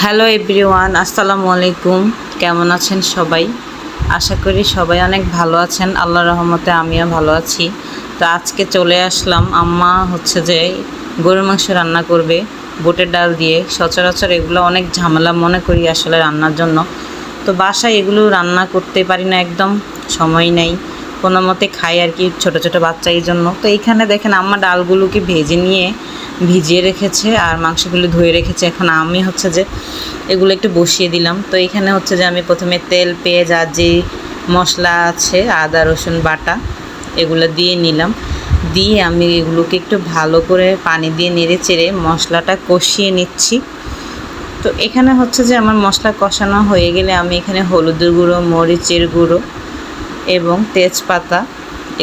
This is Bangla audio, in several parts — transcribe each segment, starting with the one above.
হ্যালো এভরিওয়ান, আসসালামু আলাইকুম। কেমন আছেন সবাই? আশা করি সবাই অনেক ভালো আছেন। আল্লাহর রহমতে আমিও ভালো আছি। তো আজকে চলে আসলাম, আম্মা হচ্ছে যে গরুর মাংস রান্না করবে বুটের ডাল দিয়ে। সচরাচর এগুলো অনেক ঝামেলা মনে করি আসলে রান্নার জন্য। তো বাসায় এগুলো রান্না করতে পারি না, একদম সময় নেই, কোনো মতে খাই আর কি, ছোটো ছোটো বাচ্চা এই জন্য। তো এইখানে দেখেন আম্মা ডালগুলোকে ভেজে নিয়ে ভিজিয়ে রেখেছে আর মাংসগুলো ধুয়ে রেখেছে। এখন আমি হচ্ছে যে এগুলো একটু বসিয়ে দিলাম। তো এখানে হচ্ছে যে আমি প্রথমে তেল, পেঁয়াজ আর যে মশলা আছে আদা রসুন বাটা এগুলো দিয়ে নিলাম। দিয়ে আমি এগুলোকে একটু ভালো করে পানি দিয়ে নেড়ে চেড়ে মশলাটা কষিয়ে নিচ্ছি। তো এখানে হচ্ছে যে আমার মশলা কষানো হয়ে গেলে আমি এখানে হলুদের গুঁড়ো, মরিচের গুঁড়ো এবং তেজপাতা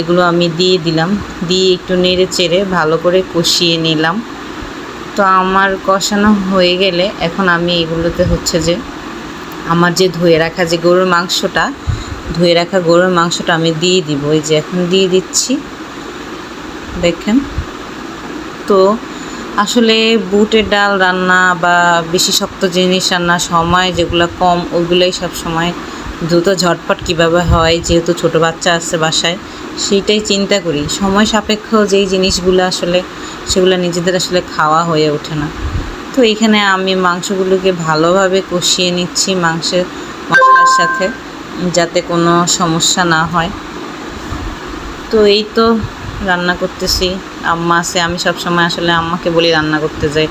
এগুলো আমি দিয়ে দিলাম। দিয়ে একটু নেড়ে চেড়ে ভালো করে কষিয়ে নিলাম। তো আমার কষানো হয়ে গেলে এখন আমি এগুলোতে হচ্ছে যে আমার যে ধুয়ে রাখা যে গরুর মাংসটা আমি দিয়ে দিব। এই যে এখন দিয়ে দিচ্ছি, দেখেন। তো আসলে বুটের ডাল রান্না বা বেশি শক্ত জিনিস রান্না সময় যেগুলো কম, ওইগুলোই সব সময় দ্রুত ঝটপট কীভাবে হয়, যেহেতু ছোটো বাচ্চা আছে বাসায়, সেইটাই চিন্তা করি। সময় সাপেক্ষ যেই জিনিসগুলো আসলে সেগুলো নিজেদের আসলে খাওয়া হয়ে ওঠে না। তো এইখানে আমি মাংসগুলোকে ভালোভাবে কষিয়ে নিচ্ছি মাংসের মশলার সাথে, যাতে কোনো সমস্যা না হয়। তো এই তো রান্না করতেছি, আম্মা আছে। আমি সবসময় আসলে আম্মাকে বলি রান্না করতে যাই।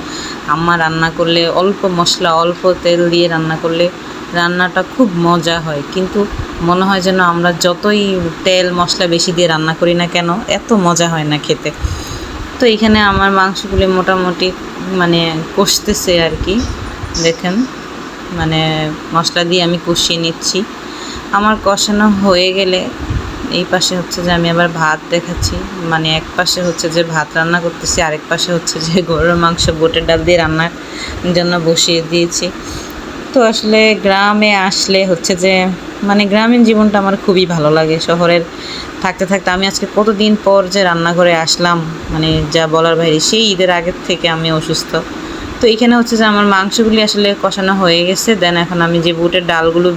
আম্মা রান্না করলে অল্প মশলা অল্প তেল দিয়ে রান্না করলে রান্নাটা খুব মজা হয়, কিন্তু মনে হয় যেন আমরা যতই তেল মশলা বেশি দিয়ে রান্না করি না কেন এত মজা হয় না খেতে। তো এখানে আমার মাংসগুলি মোটামুটি মানে কষতেছে আর কি, দেখেন, মানে মশলা দিয়ে আমি কষিয়ে নিচ্ছি। আমার কষানো হয়ে গেলে এই পাশে হচ্ছে যে আমি আবার ভাত দেখাচ্ছি, মানে এক পাশে হচ্ছে যে ভাত রান্না করতেছি, আরেক পাশে হচ্ছে যে গরুর মাংস বুটের ডাল দিয়ে রান্নার জন্য বসিয়ে দিয়েছি। তো আসলে গ্রামে আসলে হচ্ছে যে মানে গ্রামীণ জীবনটা আমার খুবই ভালো লাগে। শহরের থাকতে থাকতে আমি আজকে কতদিন পর যে রান্নাঘরে আসলাম, মানে যা বলার বাইরে। সেই ঈদের আগের থেকে আমি অসুস্থ। তো এইখানে হচ্ছে যে আমার মাংসগুলি আসলে কষানো হয়ে গেছে। দেন এখন আমি যে বুটের ডালগুলো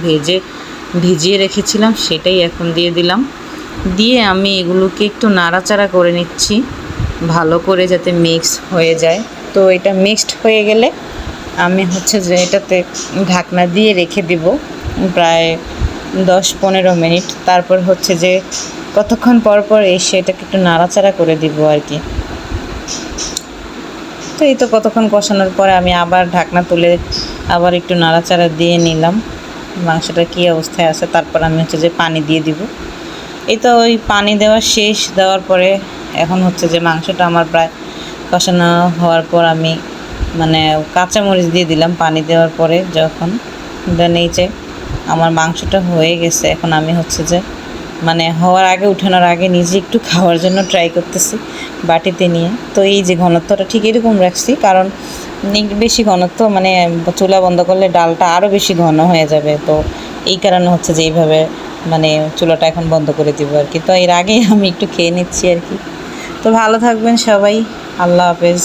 ভিজিয়ে রেখেছিলাম সেটাই এখন দিয়ে দিলাম। দিয়ে আমি এগুলোকে একটু নাড়াচাড়া করে নিচ্ছি ভালো করে, যাতে মিক্স হয়ে যায়। তো এটা মিক্সড হয়ে গেলে আমি হচ্ছে যে এটাতে ঢাকনা দিয়ে রেখে দিব প্রায় 10-15 মিনিট। তারপর হচ্ছে যে কতক্ষণ পর পর এসে এটাকে একটু নাড়াচাড়া করে দিব আর কি। তো এই তো কতক্ষণ কষানোর পরে আমি আবার ঢাকনা তুলে আবার একটু নাড়াচাড়া দিয়ে নিলাম মাংসটা কী অবস্থায় আছে। তারপর আমি হচ্ছে যে পানি দিয়ে দিব। এই তো ওই পানি দেওয়ার পরে এখন হচ্ছে যে মাংসটা আমার প্রায় কষানো হওয়ার পর আমি মানে কাঁচামরিচ দিয়ে দিলাম পানি দেওয়ার পরে যখন। দেন এই যে আমার মাংসটা হয়ে গেছে। এখন আমি হচ্ছে যে মানে হওয়ার আগে, উঠানোর আগে নিজে একটু খাওয়ার জন্য ট্রাই করতেছি বাটিতে নিয়ে। তো এই যে ঘনত্বটা ঠিক এরকম রাখছি, কারণ বেশি ঘনত্ব মানে চুলা বন্ধ করলে ডালটা আরও বেশি ঘন হয়ে যাবে। তো এই কারণে হচ্ছে যে এইভাবে মানে চুলাটা এখন বন্ধ করে দিব আর কি। তো এর আগেই আমি একটু খেয়ে নিচ্ছি আর কি। তো ভালো থাকবেন সবাই, আল্লাহ হাফেজ।